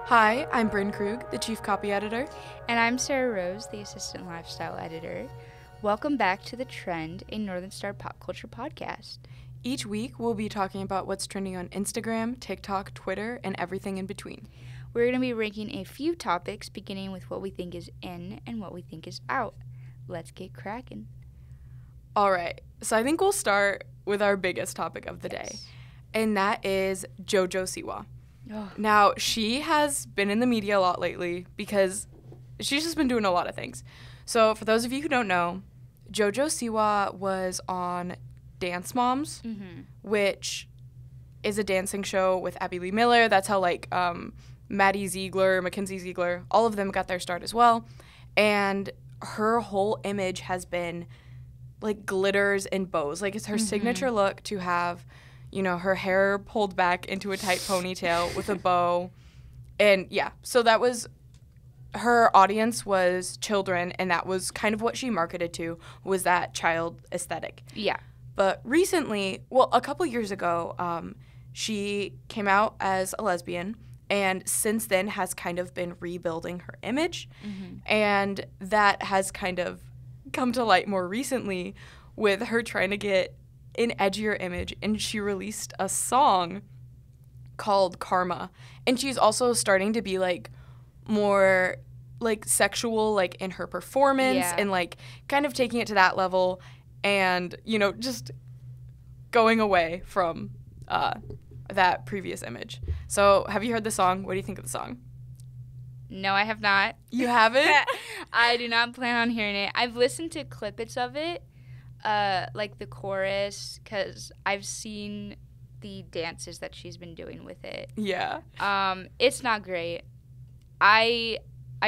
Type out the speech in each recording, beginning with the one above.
Hi, I'm Brynn Krug, the Chief Copy Editor. And I'm Sarah Rose, the Assistant Lifestyle Editor. Welcome back to The Trend, a Northern Star pop culture podcast. Each week, we'll be talking about what's trending on Instagram, TikTok, Twitter, and everything in between. We're going to be ranking a few topics, beginning with what we think is in and what we think is out. Let's get cracking. All right, so I think we'll start with our biggest topic of the day, and that is JoJo Siwa. Oh. Now, she has been in the media a lot lately because she's just been doing a lot of things. So for those of you who don't know, JoJo Siwa was on Dance Moms, which is a dancing show with Abby Lee Miller. That's how, Maddie Ziegler, Mackenzie Ziegler, all of them got their start as well. And her whole image has been, glitters and bows. It's her signature look to have, her hair pulled back into a tight ponytail with a bow. And, yeah, so that was, her audience was children, and that was kind of what she marketed to, was that child aesthetic. Yeah. But recently, a couple years ago, she came out as a lesbian, and since then has kind of been rebuilding her image. And that has kind of come to light more recently with her trying to get an edgier image, and she released a song called Karma. And she's also starting to be more sexual in her performance, and kind of taking it to that level, and just going away from that previous image. So have you heard the song? What do you think of the song? No, I have not. You haven't? I do not plan on hearing it. I've listened to clippets of it, the chorus, because I've seen the dances that she's been doing with it. Yeah. It's not great. I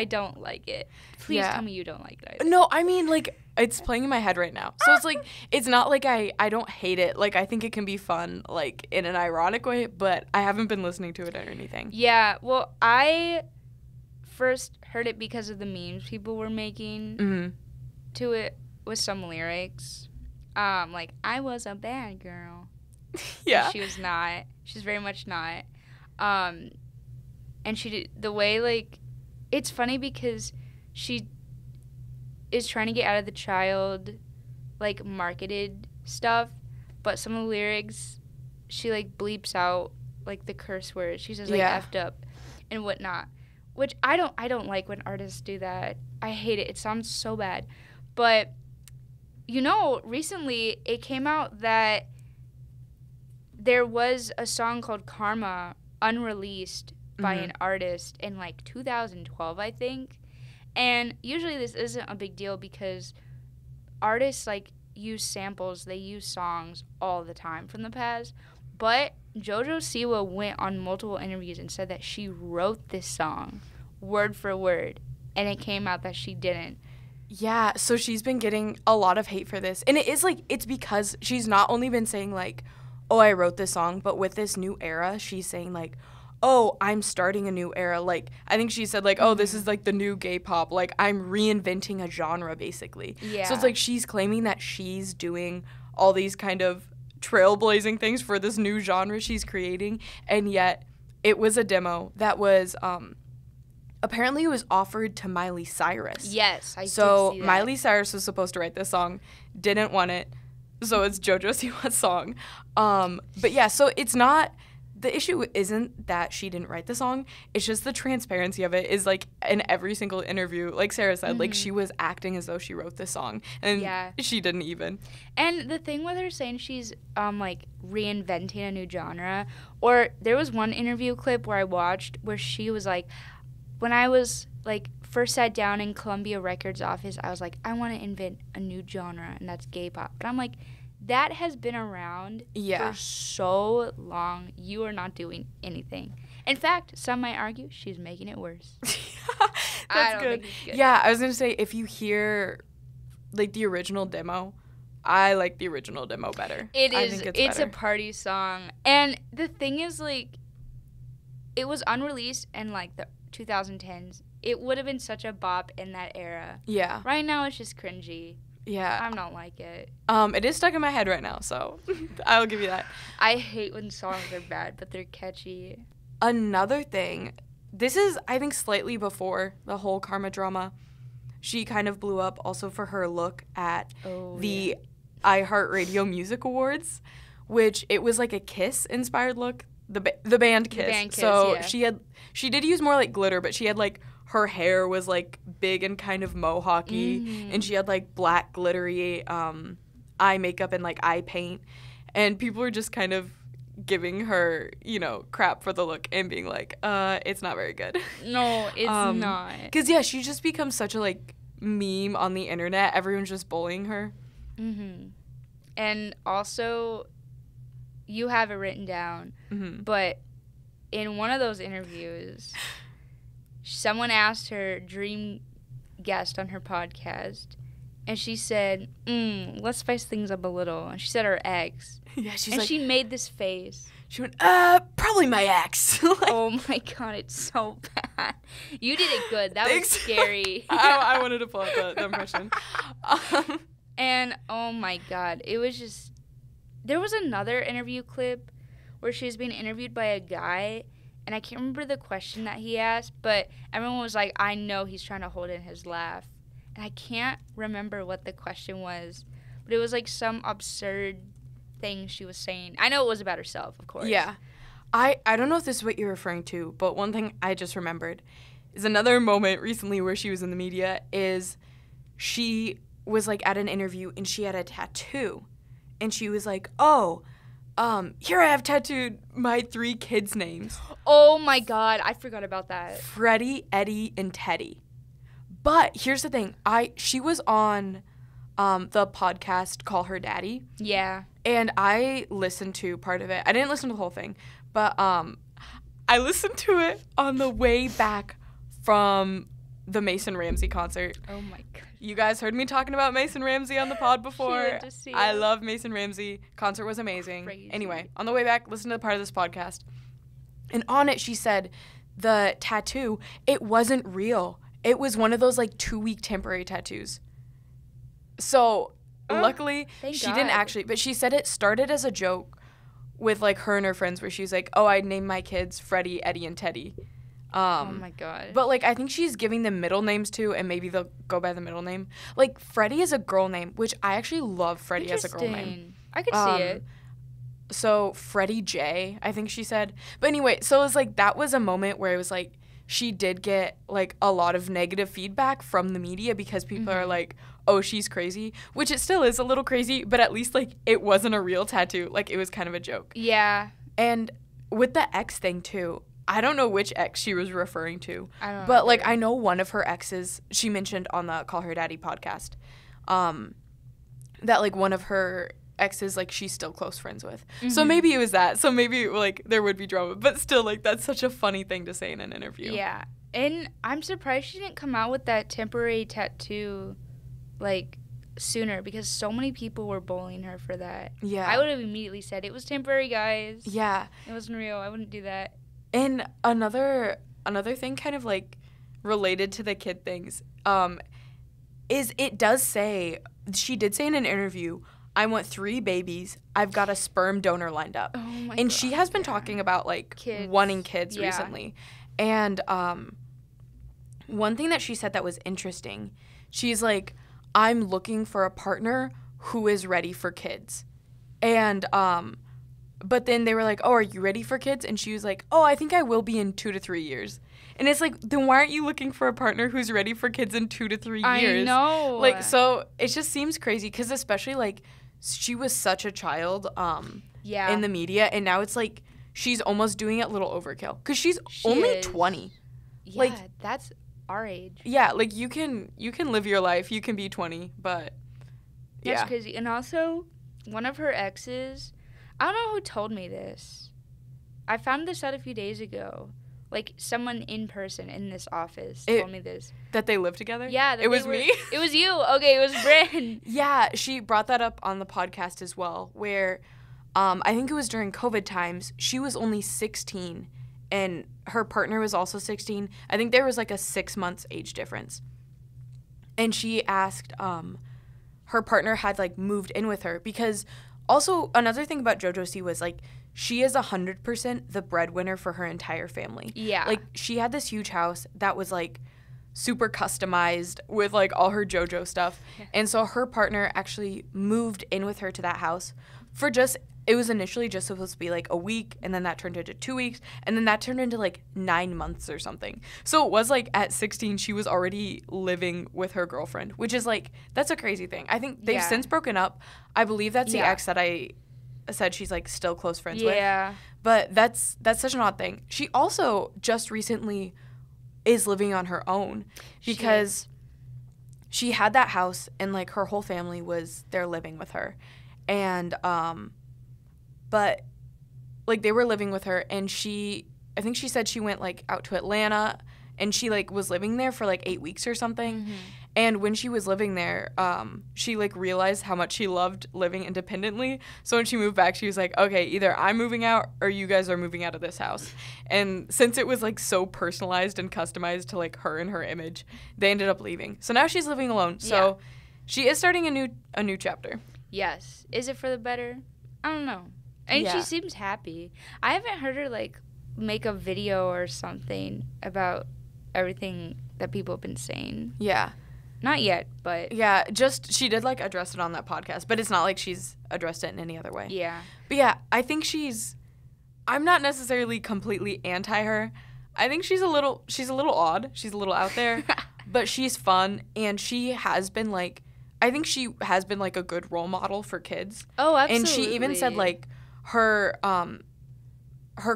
don't like it. Please tell me you don't like it either. No, I mean, it's playing in my head right now. So it's it's not I don't hate it. I think it can be fun, in an ironic way, but I haven't been listening to it or anything. Yeah, well, I first heard it because of the memes people were making to it with some lyrics. I was a bad girl. Yeah. She was not. She's very much not. And she did the way, it's funny because she is trying to get out of the child, marketed stuff, but some of the lyrics, she, bleeps out, the curse words. She says, effed up and whatnot, which I don't like when artists do that. I hate it. It sounds so bad. But, recently it came out that there was a song called Karma, unreleased, by an artist in 2012, I think. And usually this isn't a big deal because artists use samples, they use songs all the time from the past. But JoJo Siwa went on multiple interviews and said that she wrote this song word for word, and it came out that she didn't. Yeah, so she's been getting a lot of hate for this. And it is it's because she's not only been saying oh, I wrote this song, but with this new era, she's saying oh, I'm starting a new era. I think she said, oh, this is, the new gay pop. I'm reinventing a genre, basically. Yeah. So it's she's claiming that she's doing all these kind of trailblazing things for this new genre she's creating, and yet it was a demo that was, apparently it was offered to Miley Cyrus. Yes, I did see that. Miley Cyrus was supposed to write this song, didn't want it, so it's JoJo Siwa's song. But yeah, so it's not... The issue isn't that she didn't write the song. It's just the transparency of it is in every single interview, like Sarah said, she was acting as though she wrote this song, and she didn't even. And the thing with her saying she's reinventing a new genre, or there was one interview clip where I watched where she was when I was first sat down in Columbia Records office, I was I want to invent a new genre, and that's gay pop. But I'm that has been around for so long. You are not doing anything. In fact, some might argue she's making it worse. That's good. Yeah, I was going to say, if you hear, the original demo, I like the original demo better. It is. I think it's better. A party song. And the thing is, it was unreleased in, the 2010s. It would have been such a bop in that era. Yeah. Right now, it's just cringy. Yeah. I don't like it. It is stuck in my head right now, so I'll give you that. I hate when songs are bad, but they're catchy. Another thing this is, I think, slightly before the whole Karma drama. She kind of blew up also for her look at the iHeartRadio Music Awards, which it was like a Kiss-inspired look. The band Kiss. So she did use more like glitter, but she had like her hair was like big and kind of mohawky, and she had like black glittery eye makeup and like eye paint, and people were just kind of giving her, you know, crap for the look and being like, it's not very good. No, it's not. Because yeah, she just becomes such a like meme on the internet. Everyone's just bullying her. And also, you have it written down, but in one of those interviews, someone asked her dream guest on her podcast, and she said, let's spice things up a little. And she said her ex. Yeah, and she made this face. She went, probably my ex. Oh my God, it's so bad. You did it good. That was scary. I wanted to pull out the impression. And oh my God, it was just, there was another interview clip where she was being interviewed by a guy, and I can't remember the question that he asked, but everyone was like, I know he's trying to hold in his laugh. And I can't remember what the question was, but it was like some absurd thing she was saying. I know it was about herself, of course. Yeah. I don't know if this is what you're referring to, but one thing I just remembered is another moment recently where she was in the media is she was like at an interview and she had a tattoo. And she was like, here I have tattooed my 3 kids' names. Oh my God, I forgot about that. Freddie, Eddie, and Teddy. But here's the thing. She was on the podcast Call Her Daddy. Yeah. And I listened to part of it. I didn't listen to the whole thing, but I listened to it on the way back from the Mason Ramsey concert. Oh my God. You guys heard me talking about Mason Ramsey on the pod before. She went to see I him. love Mason Ramsey. Concert was amazing. Crazy. Anyway, on the way back, listen to the part of this podcast. And on it, she said the tattoo, it wasn't real. It was one of those like 2-week temporary tattoos. So luckily, she didn't actually, but she said it started as a joke with like her and her friends where she's like, I named my kids Freddie, Eddie, and Teddy. Oh my God. But like I think she's giving them middle names too, and maybe they'll go by the middle name. Like Freddie is a girl name, which I actually love Freddie as a girl name. I could see it. So Freddie J, I think she said. But anyway, so it was like that was a moment where it was like she did get like a lot of negative feedback from the media because people are like, oh, she's crazy, which it still is a little crazy, but at least like it wasn't a real tattoo. Like it was kind of a joke. Yeah. And with the ex thing too, I don't know which ex she was referring to. I don't know. But like I know one of her exes she mentioned on the Call Her Daddy podcast, that like one of her exes like she's still close friends with. So maybe it was that. So maybe like there would be drama, but still like that's such a funny thing to say in an interview. Yeah. And I'm surprised she didn't come out with that temporary tattoo like sooner because so many people were bullying her for that. Yeah. I would have immediately said it was temporary, guys. Yeah. It wasn't real. I wouldn't do that. And another thing kind of like related to the kid things is it does say, she did say in an interview, I want 3 babies. I've got a sperm donor lined up. Oh my and God, she has been talking about like kids. wanting kids recently. And one thing that she said that was interesting, she's like, I'm looking for a partner who is ready for kids. And but then they were like, oh, are you ready for kids? And she was like, oh, I think I will be in 2 to 3 years. And it's like, then why aren't you looking for a partner who's ready for kids in 2 to 3 years? I know. Like, so it just seems crazy because especially like she was such a child in the media. And now it's like she's almost doing it a little overkill because she's only 20. Yeah, like, that's our age. Yeah, like you can live your life. You can be 20, but yeah. That's crazy. And also, one of her exes, I don't know who told me this. I found this out a few days ago. Like, someone in person in this office told me this. That they live together? Yeah. It was me? It was you. Okay, it was Brynn. Yeah, she brought that up on the podcast as well, where I think it was during COVID times. She was only 16, and her partner was also 16. I think there was like a 6 months age difference. And she asked, her partner had like moved in with her because also another thing about JoJo Siwa was like she is 100% the breadwinner for her entire family. Yeah. Like, she had this huge house that was, like, super customized with, like, all her JoJo stuff. Yeah. And so her partner actually moved in with her to that house for it was initially just supposed to be, like, a week, and then that turned into 2 weeks, and then that turned into, like, 9 months or something. So it was, like, at 16, she was already living with her girlfriend, which is, like, that's a crazy thing. I think they've since broken up. I believe that's the ex that I said she's, like, still close friends with. Yeah. But that's such an odd thing. She also just recently is living on her own because she had that house, and, like, her whole family was there living with her. And, but, like, they were living with her, and I think she said she went, like, out to Atlanta, and she, like, was living there for, like, 8 weeks or something. Mm-hmm. And when she was living there, she, like, realized how much she loved living independently. So when she moved back, she was like, okay, either I'm moving out or you guys are moving out of this house. And since it was, like, so personalized and customized to, like, her and her image, they ended up leaving. So now she's living alone. So she is starting a new chapter. Yes. Is it for the better? I don't know. And she seems happy. I haven't heard her, like, make a video or something about everything that people have been saying. Yeah. Not yet, but... Yeah, just, she did, like, address it on that podcast, but it's not like she's addressed it in any other way. Yeah. But, yeah, I think I'm not necessarily completely anti her. I think she's a little odd. She's a little out there, but she's fun, and she has been, like, I think she has been, like, a good role model for kids. Oh, absolutely. And she even said, like, her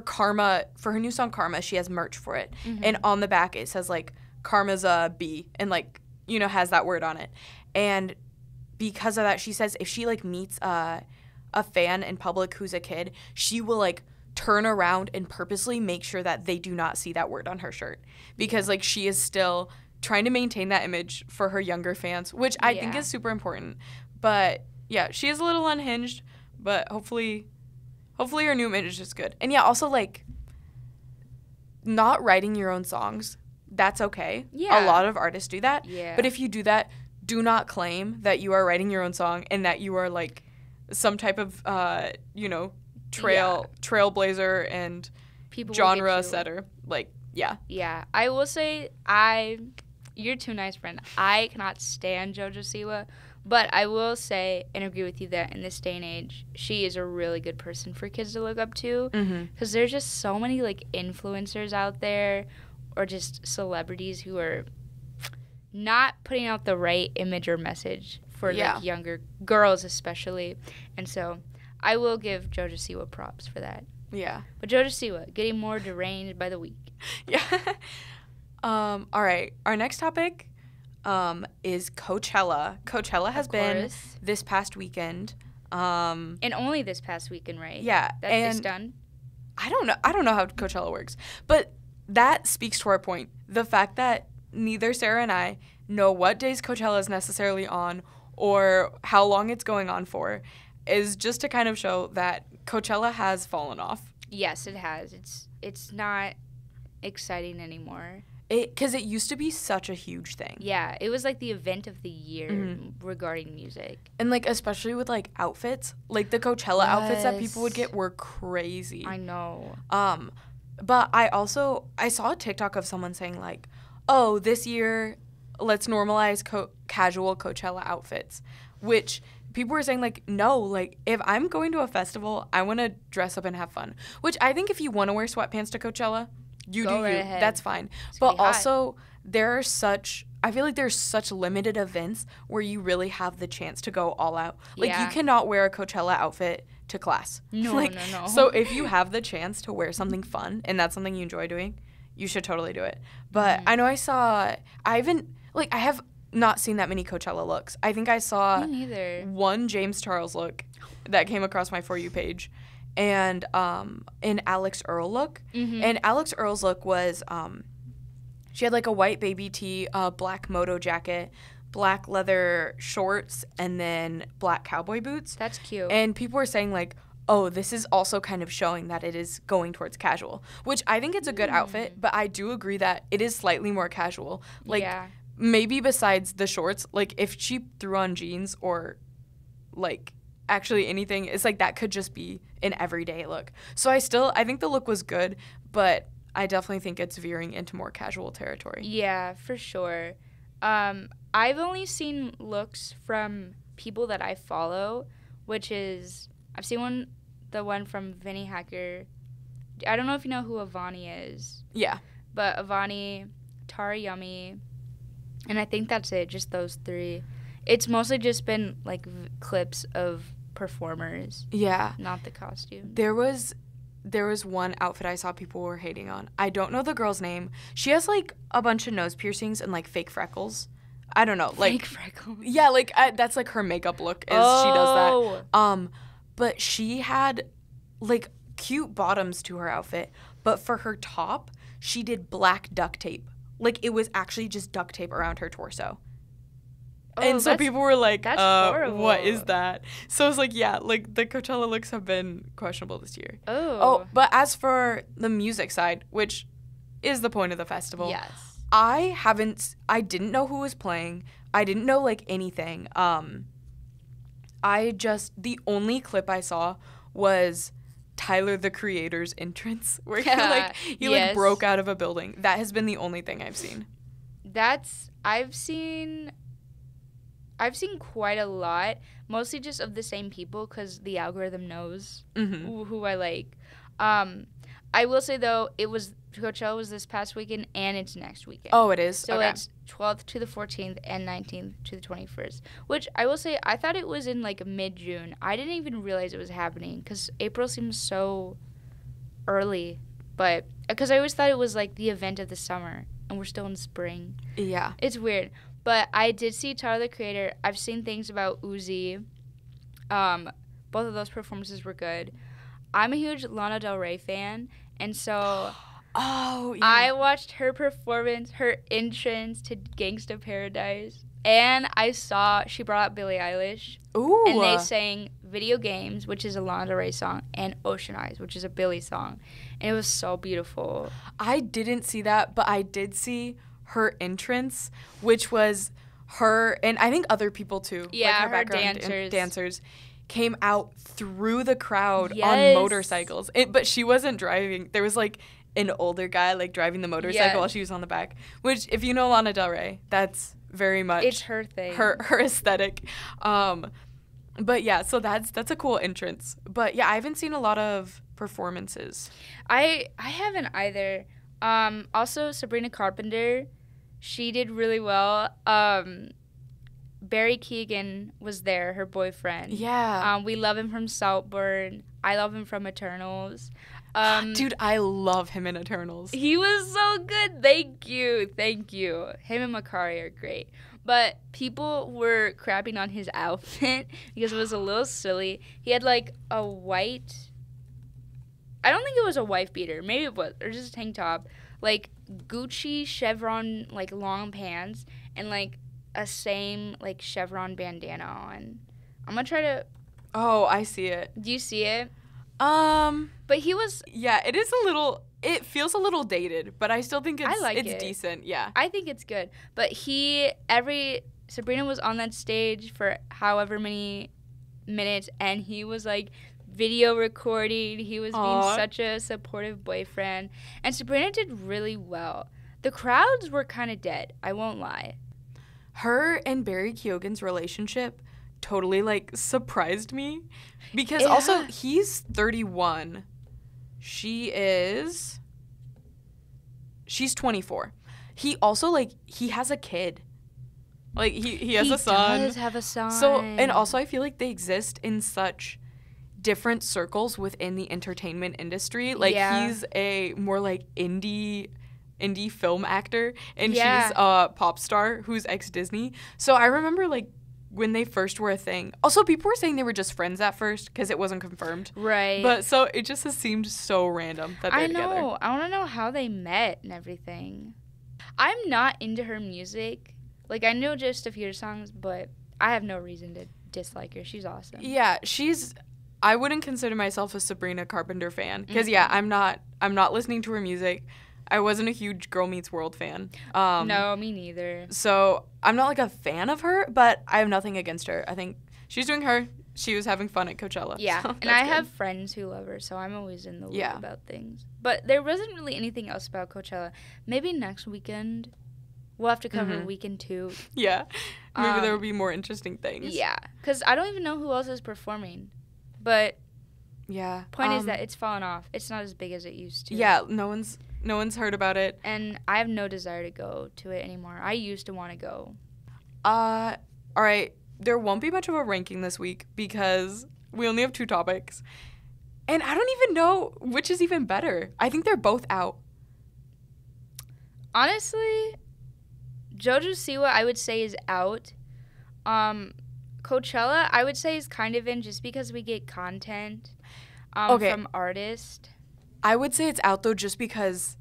Karma, for her new song Karma, she has merch for it. Mm-hmm. And on the back it says, like, Karma's a bee, and, like, you know, has that word on it. And because of that, she says if she, like, meets a fan in public who's a kid, she will, like, turn around and purposely make sure that they do not see that word on her shirt. Because, like, she is still trying to maintain that image for her younger fans, which I think is super important. But, yeah, she is a little unhinged, but hopefully her new image is good. And, yeah, also, like, not writing your own songs, that's okay. Yeah. A lot of artists do that. Yeah. But if you do that, do not claim that you are writing your own song and that you are, like, some type of, trailblazer and people genre setter. Like, yeah. Yeah. I will say you're too nice, Brynn. I cannot stand JoJo Siwa. But I will say and agree with you that in this day and age, she is a really good person for kids to look up to. Because there's just so many, like, influencers out there or just celebrities who are not putting out the right image or message for, like, younger girls especially. And so I will give JoJo Siwa props for that. Yeah. But JoJo Siwa, getting more deranged by the week. Yeah. All right. Our next topic is Coachella. Coachella has been this past weekend. And only this past weekend, right? Yeah. That's done? I don't know how Coachella works. But that speaks to our point. The fact that neither Sarah and I know what days Coachella is necessarily on or how long it's going on for is just to kind of show that Coachella has fallen off. Yes, it has. It's not exciting anymore. Because it used to be such a huge thing. Yeah, it was like the event of the year regarding music. And, like, especially with, like, outfits. Like, the Coachella outfits that people would get were crazy. I know. But I saw a TikTok of someone saying, like, oh, this year, let's normalize casual Coachella outfits. Which people were saying, like, no, like, if I'm going to a festival, I want to dress up and have fun. Which I think if you want to wear sweatpants to Coachella, you do you. That's fine. But also, I feel like there's such limited events where you really have the chance to go all out. Like, you cannot wear a Coachella outfit to class. No, like, no. So if you have the chance to wear something fun and that's something you enjoy doing, you should totally do it. But I know I have not seen that many Coachella looks. I think I saw one James Charles look that came across my For You page. And an Alex Earl look. And Alex Earl's look was she had, like, a white baby tee, black moto jacket, black leather shorts, and then black cowboy boots. That's cute. And people were saying, like, oh, this is also kind of showing that it is going towards casual, which I think it's a good outfit, but I do agree that it is slightly more casual. Like, maybe besides the shorts, like, if she threw on jeans or, like, actually anything. It's like that could just be an everyday look. So I think the look was good, but I definitely think it's veering into more casual territory. Yeah, for sure. I've only seen looks from people that I follow, which is I've seen the one from Vinny Hacker. I don't know if you know who Avani is. Yeah. But Avani, Tara Yummy, and I think that's it, just those three. It's mostly just been, like, clips of performers. Yeah. Not the costume. There was one outfit I saw people were hating on. I don't know the girl's name. She has, like, a bunch of nose piercings and, like, fake freckles. I don't know. Like, fake freckles? Yeah, like, that's, like, her makeup look is she does that. But she had, like, cute bottoms to her outfit. But for her top, she did black duct tape. Like, it was actually just duct tape around her torso. Oh, and so people were like, that's horrible. What is that? So it's like, yeah, like, the Coachella looks have been questionable this year. Oh, but as for the music side, which is the point of the festival. Yes. I didn't know who was playing. I didn't know, like, anything. The only clip I saw was Tyler, the Creator's entrance, where he like broke out of a building. That has been the only thing I've seen. I've seen quite a lot, mostly just of the same people because the algorithm knows who I like. I will say, though, Coachella was this past weekend and it's next weekend. Oh, it is? So it's 12th to the 14th and 19th to the 21st, which I will say I thought it was in, like, mid-June. I didn't even realize it was happening because April seems so early, but because I always thought it was, like, the event of the summer and we're still in spring. Yeah. It's weird. But I did see Tyler, the Creator. I've seen things about Uzi. Both of those performances were good. I'm a huge Lana Del Rey fan, and so yeah. I watched her performance, her entrance to Gangsta Paradise, and I saw she brought out Billie Eilish. Ooh. And they sang Video Games, which is a Lana Del Rey song, and Ocean Eyes, which is a Billie song. And it was so beautiful. I didn't see that, but I did see her entrance, which was her, and I think other people too. Yeah, like her dancers came out through the crowd on motorcycles. But she wasn't driving. There was, like, an older guy, like, driving the motorcycle while she was on the back, which, if you know Lana Del Rey, that's very much it's her thing, her aesthetic. But yeah, so that's a cool entrance. But yeah, I haven't seen a lot of performances. I haven't either. Also, Sabrina Carpenter, she did really well. Barry Keoghan was there, her boyfriend. Yeah. We love him from Saltburn. I love him from Eternals. Dude, I love him in Eternals. He was so good. Thank you. Him and Makari are great. But people were crapping on his outfit because it was a little silly. He had, like, a white... I don't think it was a wife beater. Maybe it was. Or just a tank top. Like, Gucci chevron, like, long pants. And, like, a same, like, chevron bandana on. I'm gonna try to... Oh, I see it. Do you see it? But he was... Yeah, it is a little... It feels a little dated, but I still think it's decent. Yeah. I think it's good. But Sabrina was on that stage for however many minutes, and he was, like, video recording. He was being such a supportive boyfriend. And Sabrina did really well. The crowds were kind of dead. I won't lie. Her and Barry Keoghan's relationship totally, like, surprised me. Because also, he's 31. She's 24. He also, like, he has a kid. Like, he has a son. He does have a son. So, and also I feel like they exist in such different circles within the entertainment industry. Like, he's a more, like, indie film actor, and she's a pop star who's ex-Disney. So I remember, like, when they first were a thing. Also, people were saying they were just friends at first because it wasn't confirmed. Right. But so it just has seemed so random that they're together. I know. I want to know how they met and everything. I'm not into her music. Like, I know just a few songs, but I have no reason to dislike her. She's awesome. Yeah, I wouldn't consider myself a Sabrina Carpenter fan because I'm not listening to her music. I wasn't a huge Girl Meets World fan. No, me neither. So I'm not, like, a fan of her, but I have nothing against her. I think she's doing her. she was having fun at Coachella. Yeah, so and that's I good. have friends who love her, so I'm always in the loop Yeah. about things. But there wasn't really anything else about Coachella. Maybe next weekend we'll have to cover weekend 2. Yeah. Maybe there Um, will be more interesting things. Yeah, because I don't even know who else is performing. But Yeah. point is that it's fallen off. It's not as big as it used to. Yeah, no one's heard about it. And I have no desire to go to it anymore. I used to want to go. All right. There won't be much of a ranking this week because we only have 2 topics. And I don't even know which is even better. I think they're both out. Honestly, JoJo Siwa, I would say, is out. Coachella, I would say, is kind of in just because we get content from artists. I would say it's out, though, just because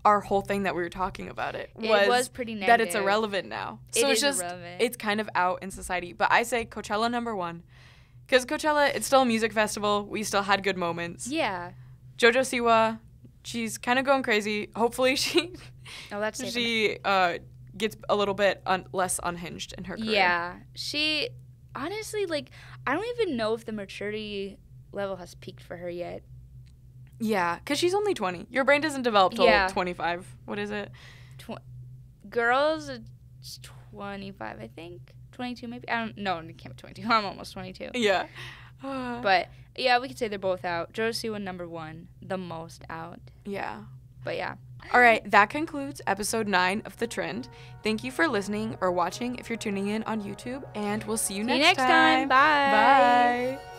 our whole thing that we were talking about it was pretty negative. That it's irrelevant now. So it's just, irrelevant. It's kind of out in society. But I say Coachella number 1. Because Coachella, it's still a music festival. We still had good moments. Yeah. JoJo Siwa, she's kind of going crazy. Hopefully she gets a little bit less unhinged in her career. Yeah. She, honestly, like, I don't even know if the maturity level has peaked for her yet. Yeah, because she's only 20. Your brain doesn't develop till 25. What is it? Girls, it's 25, I think. 22 maybe. I don't know. It can't be 22. I'm almost 22. Yeah. But, yeah, we could say they're both out. JoJo Siwa, number 1, the most out. Yeah. But, yeah. All right, that concludes episode 9 of The Trend. Thank you for listening or watching if you're tuning in on YouTube, and we'll see you next time. Bye. Bye.